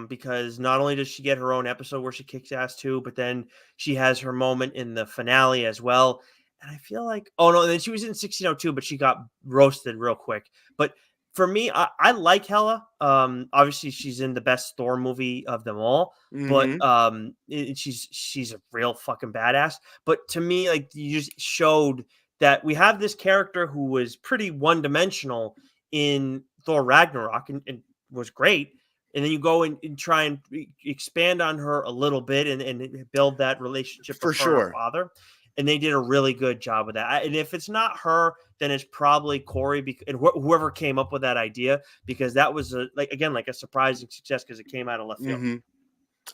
Because not only does she get her own episode where she kicks ass too, but then she has her moment in the finale as well. And I feel like, oh no, and then she was in 1602, but she got roasted real quick. But for me, I like Hella. Obviously she's in the best Thor movie of them all, but Mhm. she's a real fucking badass. But to me, like, you just showed that we have this character who was pretty one dimensional in Thor Ragnarok and was great, and then you go and try and expand on her a little bit and build that relationship For with her and her sure. father. And they did a really good job with that. And if it's not her, then it's probably Corey and whoever came up with that idea, because that was like a surprising success because it came out of left field. Mhm.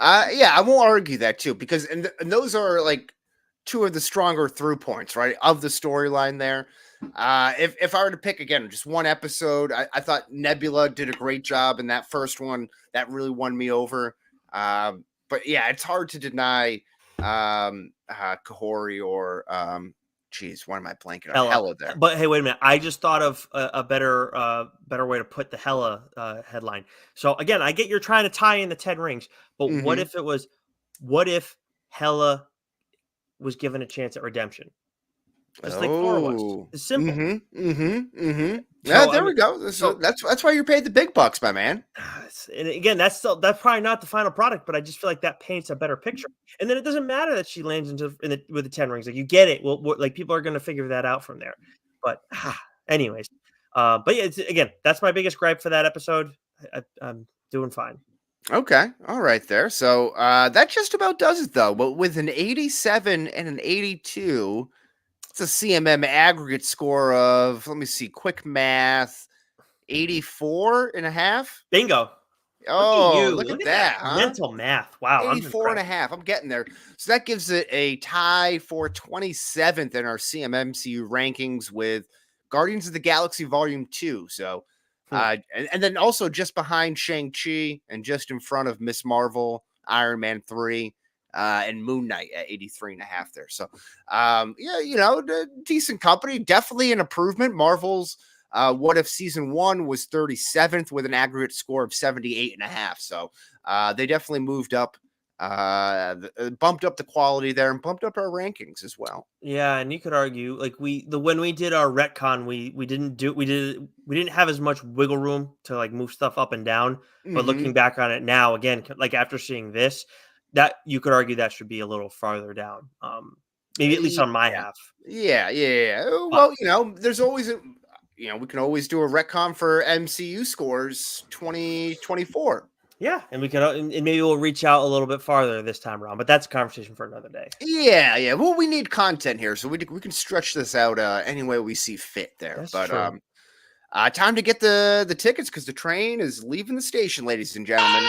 Yeah, I won't argue that too, because and those are like two of the stronger through points, right, of the storyline there. If I were to pick again just one episode, I thought Nebula did a great job in that first one. That really won me over. But yeah, it's hard to deny Kahori or geez, why am I blanking on Hella. Hella there? But hey, wait a minute. I just thought of a better way to put the Hella headline. So again, I get you're trying to tie in the 10 rings, but Hmm. what if Hella was given a chance at redemption? Just like Thor was. Oh. It's simple. Yeah, So I there we mean, go. That's why you're paid the big bucks, my man. and again, that's probably not the final product, but I just feel like that paints a better picture. And then it doesn't matter that she lands with the 10 rings. Like, you get it. Well, like, people are going to figure that out from there. But anyways, but yeah, again, that's my biggest gripe for that episode. I'm doing fine. Okay. All right there. So that just about does it though. But with an 87 and an 82, it's a CMM aggregate score of, let me see, quick math, 84 and a half. Bingo. Look at Oh, you. look Look at at that that, huh? mental math. Wow, I'm 84 and a impressed. half. I'm getting there. So that gives it a tie for 27th in our CMMCU rankings with Guardians of the Galaxy Volume 2. So, Hmm. and then also just behind Shang-Chi and just in front of Miss Marvel, Iron Man 3, and Moon Knight at 83 and a half there. So, yeah, decent company. Definitely an improvement. Marvel's What If Season 1 was 37th with an aggregate score of 78 and a half. So, they definitely moved up, bumped up the quality there and bumped up our rankings as well. Yeah, and you could argue like when we did our retcon, we didn't have as much wiggle room to like move stuff up and down. But looking Hmm. back on it now, again, like after seeing this, that you could argue that should be a little farther down. Maybe at least on my Yeah, half. yeah. But Well, there's always we can always do a retcon for MCU scores 2024. yeah, and we could and maybe we'll reach out a little bit farther this time around. But that's a conversation for another day. Yeah. Well, we need content here, so we can stretch this out any way we see fit there. That's But true. time to get the tickets because the train is leaving the station, ladies and gentlemen.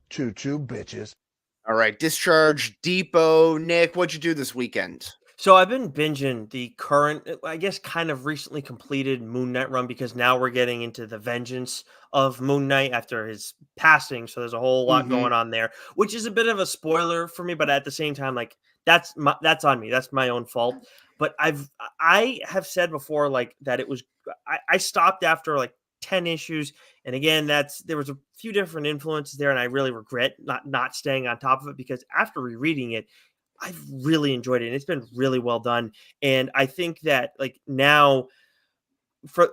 Choo choo, bitches. All right, Discharge Depot. Nick, what'd you do this weekend? So I've been binging the current, I guess, kind of recently completed Moon Knight run because now we're getting into the vengeance of Moon Knight after his passing. So there's a whole lot Hmm. going on there, which is a bit of a spoiler for me, but at the same time, like that's on me. That's my own fault. But I have said before, like that it was I stopped after like 10 issues. And again, there was a few different influences there, and I really regret not staying on top of it because after rereading it, I've really enjoyed it, and it's been really well done. And I think that like now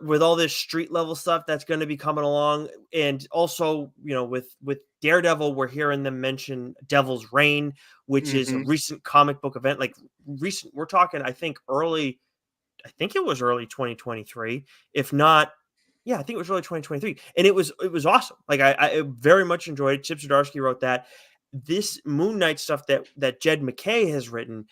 with all this street level stuff that's going to be coming along, and also with Daredevil, we're hearing them mention Devil's Reign, which is a Hmm. recent comic book event. Like recent, we're talking, I think it was early 2023, if not. Yeah, I think it was early 2023, and it was awesome. Like I very much enjoyed it. Chip Zdarsky wrote that. This Moon Knight stuff that Jed McKay has written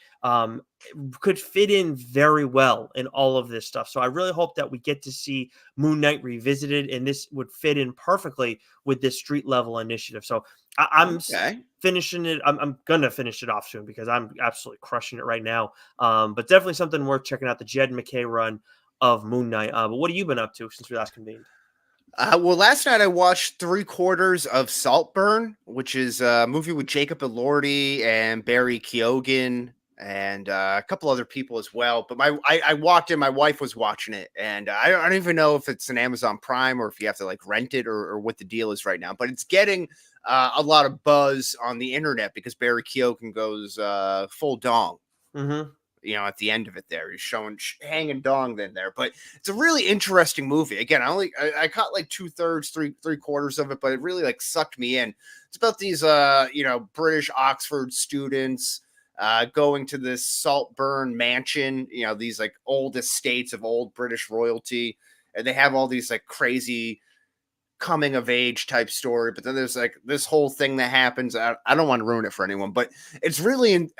could fit in very well in all of this stuff. So I really hope that we get to see Moon Knight revisited, and this would fit in perfectly with this street level initiative. So Okay. finishing it. I'm gonna finish it off soon because I'm absolutely crushing it right now. But definitely something worth checking out, the Jed McKay run of Moon Knight. But what have you been up to since we last convened? Well, last night I watched 3/4 of Saltburn, which is a movie with Jacob Elordi and Barry Keoghan and a couple other people as well. But I walked in, my wife was watching it, and I don't even know if it's an Amazon Prime or if you have to like rent it or what the deal is right now. But it's getting a lot of buzz on the internet because Barry Keoghan goes full dong, Mm-hmm. at the end of it there. He's showing hanging dong then there. But it's a really interesting movie. Again, I caught like 2/3, three-quarters of it, but it really like sucked me in. It's about these British Oxford students going to this Saltburn mansion, these like old estates of old British royalty, and they have all these like crazy coming of age type story, but then there's like this whole thing that happens. I don't want to ruin it for anyone, but it's really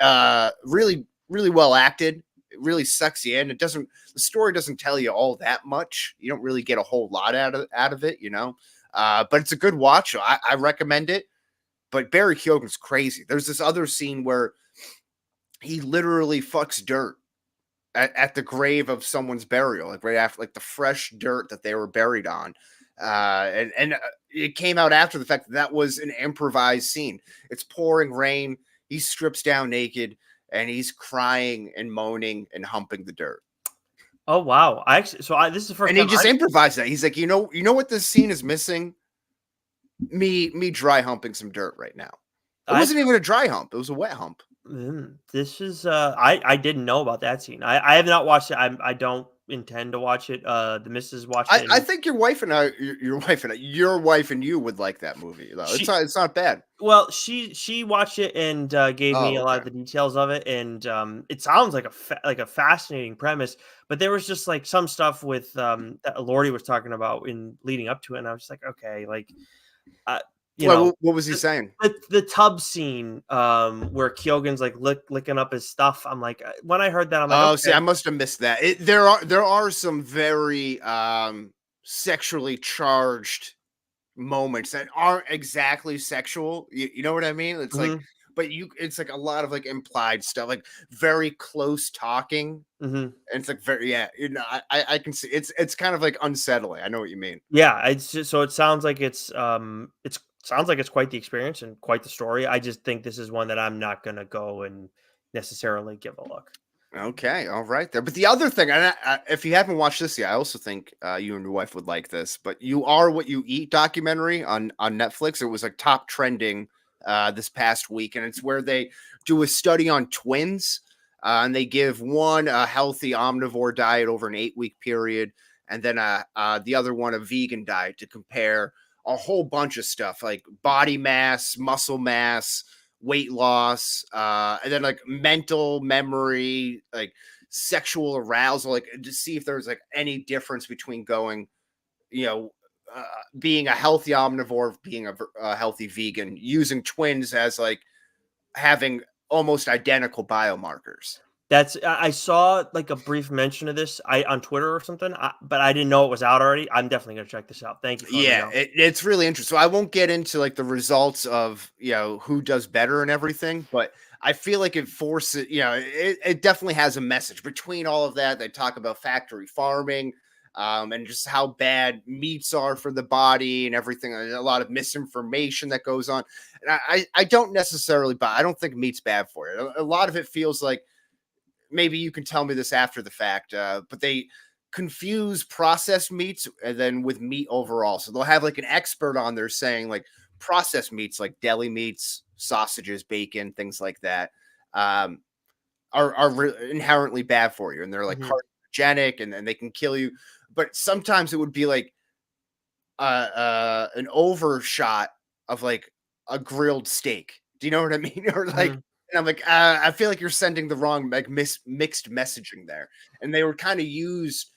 really well acted. It really sucks you in. The story doesn't tell you all that much. You don't really get a whole lot out of it, but it's a good watch. I recommend it. But Barry Keoghan's crazy. There's this other scene where he literally fucks dirt at the grave of someone's burial, like right after, like the fresh dirt that they were buried on. And it came out after the fact that was an improvised scene. It's pouring rain. He strips down naked and he's crying and moaning and humping the dirt. Oh wow! This is the first And he time just improvised that. He's like, you know what this scene is missing? Me dry humping some dirt right now. It I wasn't even a dry hump. It was a wet hump. This is I didn't know about that scene. I have not watched it. I don't intend to watch it. The missus watched it. I think your wife and your wife and you would like that movie though. She It's not bad. Well, she watched it and gave me Oh, a lot of okay. the details of it, and it sounds like a fascinating premise. But there was just like some stuff with that Lordy was talking about in leading up to it, and I was just like, okay, like uh, You know, what was he saying? the tub scene, where Kyogen's like licking up his stuff. I'm like, when I heard that, I'm like, Oh, okay. see, I must have missed that. There are some very sexually charged moments that aren't exactly sexual. You know what I mean? It's like, Mhm, but it's like a lot of like implied stuff, like very close talking. mhm. And it's like very, yeah, I can see it's kind of like unsettling. I know what you mean. Yeah, it's just so it sounds like it's sounds like it's quite the experience and quite the story. I just think this is one that I'm not gonna go and necessarily give a look. Okay, all right there. But the other thing, and if you haven't watched this yet, I also think you and your wife would like this. But "You Are What You Eat" documentary on Netflix. It was like top trending this past week, and it's where they do a study on twins, and they give one a healthy omnivore diet over an 8-week period, and then the other one a vegan diet to compare a whole bunch of stuff like body mass, muscle mass, weight loss, and then like mental memory, like sexual arousal, like to see if there's like any difference between going, you know, uh, being a healthy omnivore, being a healthy vegan, using twins as like having almost identical biomarkers. That's I saw like a brief mention of this on Twitter or something, but I didn't know it was out already. I'm definitely gonna check this out. Thank you for letting me Yeah, know. it's really interesting. So I won't get into like the results of who does better and everything, but I feel like it forces it definitely has a message between all of that. They talk about factory farming, and just how bad meats are for the body and everything. And a lot of misinformation that goes on, and I don't necessarily buy. I don't think meat's bad for you. A lot of it feels like maybe you can tell me this after the fact, but they confuse processed meats and then with meat overall. So they'll have like an expert on there saying like processed meats, like deli meats, sausages, bacon, things like that, um, are inherently bad for you, and they're like Mhm, carcinogenic, and they can kill you. But sometimes it would be like an overshot of like a grilled steak. Do you know what I mean? Or like, mhm. and I'm like, I feel like you're sending the wrong like mixed messaging there. And they were kind of used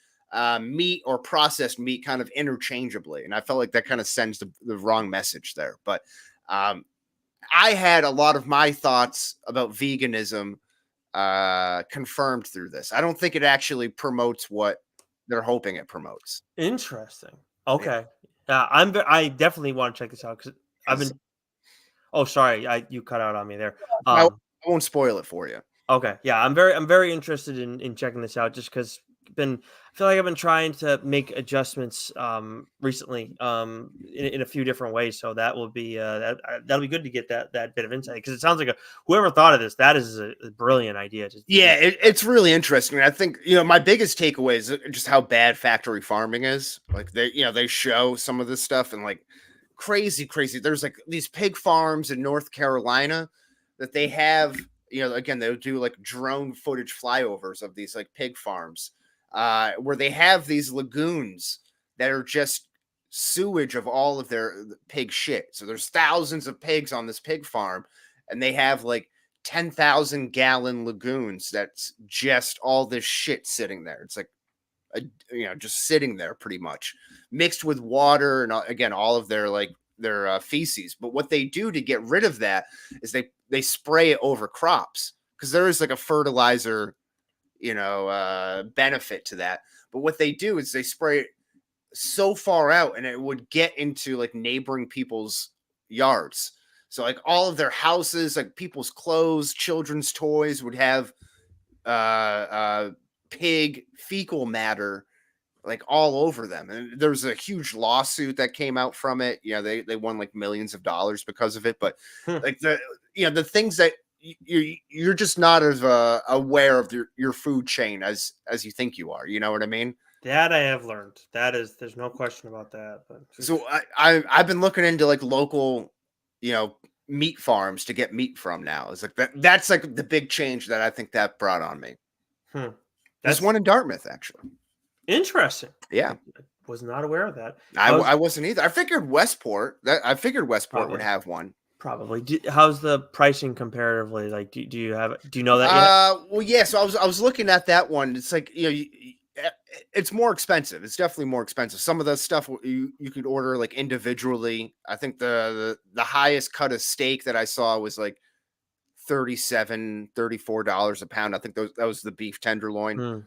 meat or processed meat kind of interchangeably, and I felt like that kind of sends the wrong message there. But um, I had a lot of my thoughts about veganism confirmed through this. I don't think it actually promotes what they're hoping it promotes. Interesting. Yeah, Okay. I definitely want to check this out because I've 'cause been. Oh, sorry, you cut out on me there. I won't spoil it for you. Okay, yeah, I'm very interested in checking this out just because been I feel like I've been trying to make adjustments recently in a few different ways. So that will be that'll be good to get that bit of insight because it sounds like whoever thought of this that is a brilliant idea. To do Yeah, it's really interesting. I think my biggest takeaway is just how bad factory farming is. Like they show some of this stuff and like crazy, crazy. There's like these pig farms in North Carolina that they have. Again, they'll do like drone footage flyovers of these like pig farms, where they have these lagoons that are just sewage of all of their pig shit. So there's thousands of pigs on this pig farm, and they have like 10,000-gallon lagoons that's just all this shit sitting there. It's like just sitting there pretty much mixed with water and again all of their feces. But what they do to get rid of that is they spray it over crops because there is like a fertilizer benefit to that. But what they do is they spray it so far out and it would get into like neighboring people's yards. So like all of their houses, like people's clothes, children's toys would have pig fecal matter like all over them. And there's a huge lawsuit that came out from it. They won like millions of dollars because of it. But that. like the things that you're just not as aware of your food chain as you think you are. You know what I mean? That I have learned. There's no question about that. But So I've been looking into like local, meat farms to get meat from now. It's like that's like the big change that I think that brought on me. hmm, There's that's one in Dartmouth, actually. interesting. Yeah, I was not aware of that. I wasn't either. I figured Westport would Probably. have one. Probably. How's the pricing comparatively? Like, do you know that yet? Well, yeah. So I was looking at that one. It's like It's more expensive. It's definitely more expensive. Some of the stuff you could order like individually. I think the highest cut of steak that I saw was like $34 a pound. I think that was the beef tenderloin. Hmm.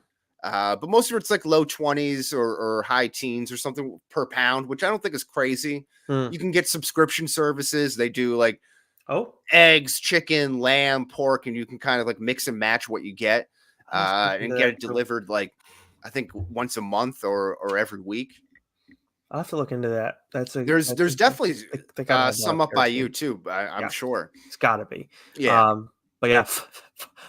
But most of it's like low 20s or high teens or something per pound, which I don't think is crazy. Hmm. You can get subscription services. They do like Oh, eggs, chicken, lamb, pork, and you can kind of like mix and match what you get I'll have to look and into get that it too. delivered like I think once a month or every week. I'll have to look into that. There's definitely they gotta have that some up up there by too. you too. I'm Yeah, sure. it's gotta be. Yeah. But yeah,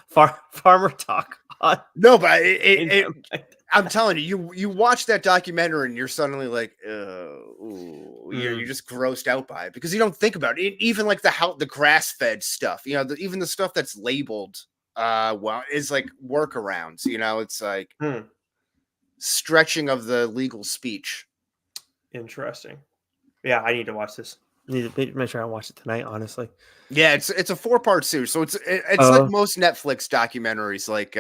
farmer talk on No, but Dynamite. I'm telling you, you watch that documentary and you're suddenly like, ooh, you're Mm. just grossed out by it because you don't think about it. Even like the grass fed stuff, even the stuff that's labeled, well, is like workarounds. It's like Hmm. stretching of the legal speech. Interesting. Yeah, I need to watch this. Need to make sure I watch it tonight. Honestly. Yeah, it's a 4-part series, so it's like most Netflix documentaries. Like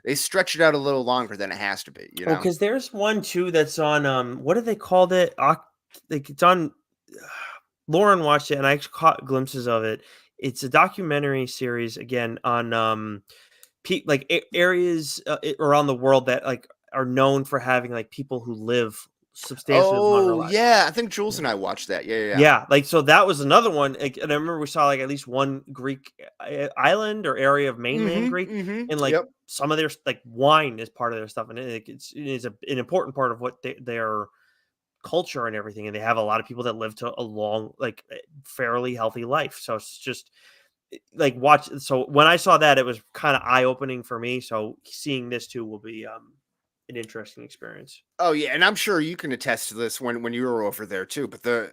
they stretch it out a little longer than it has to be. Oh, because there's one too that's on what do they called it? Like it's on. Lauren watched it, and I actually caught glimpses of it. It's a documentary series again on areas around the world that like are known for having like people who live substantially longer Oh lives. yeah, I think Jules and I watched that. Yeah. Yeah, like so that was another one. Like, and I remember we saw like at least one Greek island or area of mainland Greek, and like Yep. some of their like wine is part of their stuff, and an important part of what their culture and everything. And they have a lot of people that live to a long, like fairly healthy life. So it's just like watch. So when I saw that, it was kind of eye opening for me. So seeing this too will be an interesting experience. Oh yeah, and I'm sure you can attest to this when you were over there too. But the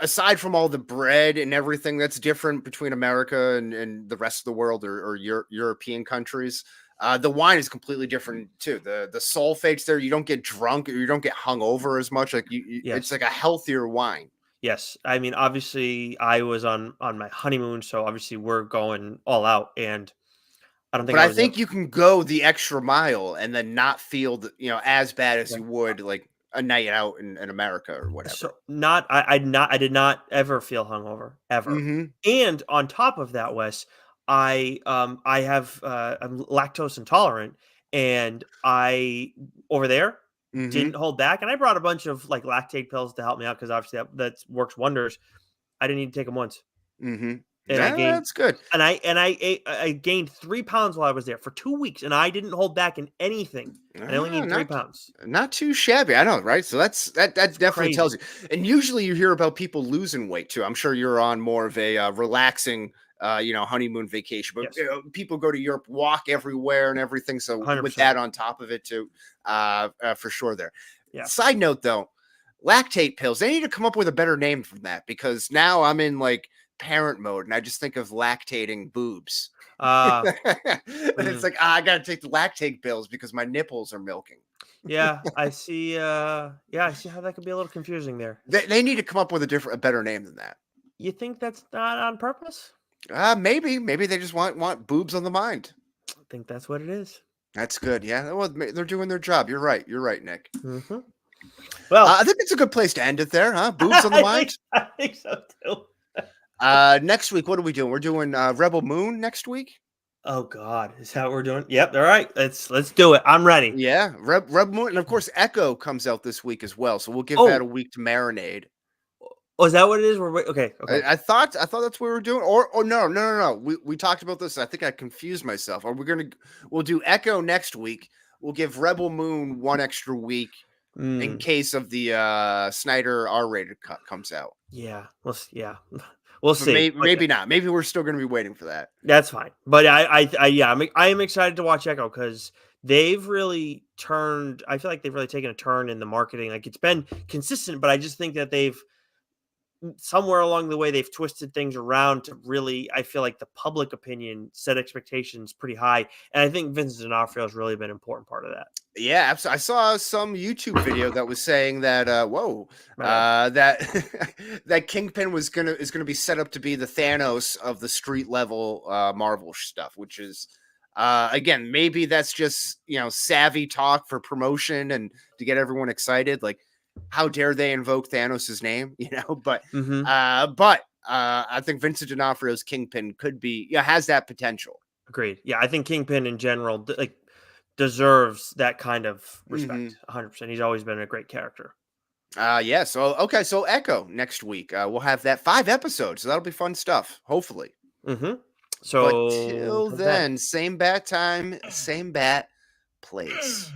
aside from all the bread and everything that's different between America and the rest of the world or European countries, the wine is completely different too. The sulfates there, you don't get drunk or you don't get hung over as much. Like it's Yes. like a healthier wine. Yes, I mean, obviously, I was on my honeymoon, so obviously we're going all out, and I don't think But I I was able. think you can go the extra mile and then not feel as bad as Yeah. you would like a night out in America or So whatever. not I did not ever feel hungover ever, Mm-hmm. and on top of that, Wes, I have I'm lactose intolerant, and I over there Mm-hmm. didn't hold back, and I brought a bunch of like lactate pills to help me out because obviously that works wonders. I didn't need to take them once, Mm-hmm. and I Yeah, gained that's good. I gained 3 pounds while I was there for 2 weeks, and I didn't hold back in anything, and I only gained three Not pounds. not too shabby. I know, right? So that It's definitely tells crazy. you. And usually you hear about people losing weight too. I'm sure you're on more of a relaxing, honeymoon vacation. But Yes, people go to Europe, walk everywhere and everything. So with 100%. that on top of it too, for sure. There. Yeah. Side note though, lactate pills. They need to come up with a better name from that because now I'm in like parent mode and I just think of lactating boobs. Uh, And it's mm. like, I gotta take the lactate pills because my nipples are milking. Yeah, I see. Yeah, I see how that could be a little confusing there. They need to come up with a better name than that. You think that's not on purpose? Maybe they just want boobs on the mind. I think that's what it is. That's good. Yeah, well, they're doing their job. You're right. You're right, Nick. Hmm. Well, I think it's a good place to end it there, huh? Boobs on the mind. I think so too. Next week, what are we doing? We're doing Rebel Moon next week. Oh God, is that what we're doing? Yep. All right. Let's do it. I'm ready. Yeah, Rebel Moon, and of course, Echo comes out this week as well. So we'll give that a Oh, week to marinate. oh, is that what it is? Okay. Okay. I thought that's what we were doing. Or no. We talked about this. I think I confused myself. We'll do Echo next week. We'll give Rebel Moon one extra week in case of the Snyder R-rated cut comes out. Yeah. Yeah. But We'll see. maybe not. Maybe we're still going to be waiting for that. That's fine. But I am excited to watch Echo because they've really turned. I feel like they've really taken a turn in the marketing. Like it's been consistent, but I just think that they've somewhere along the way they've twisted things around to really. I feel like the public opinion set expectations pretty high, and I think Vincent D'Onofrio has really been an important part of that. Yeah, absolutely. I saw some YouTube video that was saying that that that Kingpin is gonna be set up to be the Thanos of the street level Marvel stuff, which is Again, maybe that's just, savvy talk for promotion and to get everyone excited. Like, how dare they invoke Thanos' name, But, Mhm. I think Vincent D'Onofrio's Kingpin could be, has that potential. Agreed. Yeah, I think Kingpin in general deserves that kind of Mhm. respect. 100%. He's always been a great character. Yeah. So, okay. So, Echo next week. We'll have that 5 episodes. So, that'll be fun stuff, hopefully. Mm-hmm. But So till until then. then, same bat time, same bat place.